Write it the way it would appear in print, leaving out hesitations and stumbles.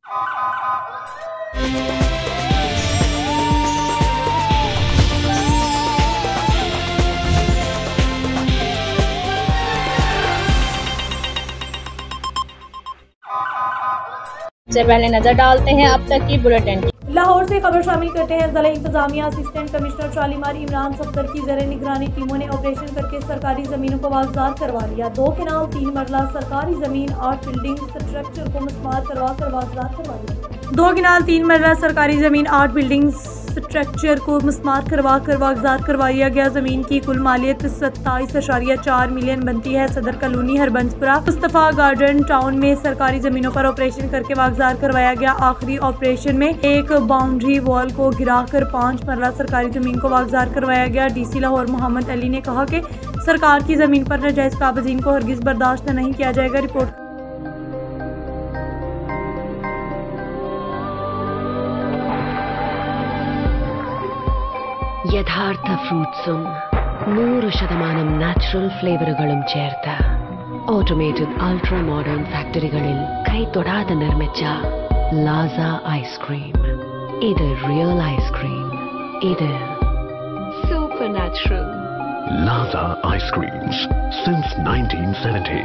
से पहले नजर डालते हैं अब तक की बुलेटिन। लाहौर से खबर शामिल करते हैं। जिला इंतजामिया असिस्टेंट कमिश्नर शालीमार इमरान सफदर की ज़र निगरानी टीमों ने ऑपरेशन करके सरकारी जमीनों को वागजार करवा लिया। 2 केनाल 3 मरला सरकारी जमीन 8 बिल्डिंग स्ट्रक्चर को मस्मार करवा कर वागजार करवा लिया। 2 केनाल 3 मरला सरकारी जमीन 8 बिल्डिंग स्ट्रक्चर को मस्मार करवा कर वागजार करवाया गया। जमीन की कुल मालियत 27.4 मिलियन बनती है। सदर colony Harbanspura Mustafa garden town में सरकारी जमीनों पर ऑपरेशन करके वागजार करवाया गया। आखिरी ऑपरेशन में एक बाउंड्री वॉल को गिराकर 5 मरला सरकारी जमीन को वागजार करवाया गया। डीसी लाहौर मोहम्मद अली ने कहा कि सरकार की जमीन पर नाजायज काबजीन को हरगिज बर्दाश्त नहीं किया जाएगा। रिपोर्ट യഥാർത്ഥ ഫ്രൂട്ട്സും 100% നാച്ചുറൽ ഫ്ലേവറുകളും ചേർത്ത ഓട്ടോമേറ്റഡ് അൾട്രാ മോഡേൺ ഫാക്ടറികളിൽ കൈതൊടാതെ നിർമ്മിച്ച ലാസ ഐസ്ക്രീം. ഇത് റിയൽ ഐസ്ക്രീം. ഇത് super natural. Laza Ice Creams since 1970.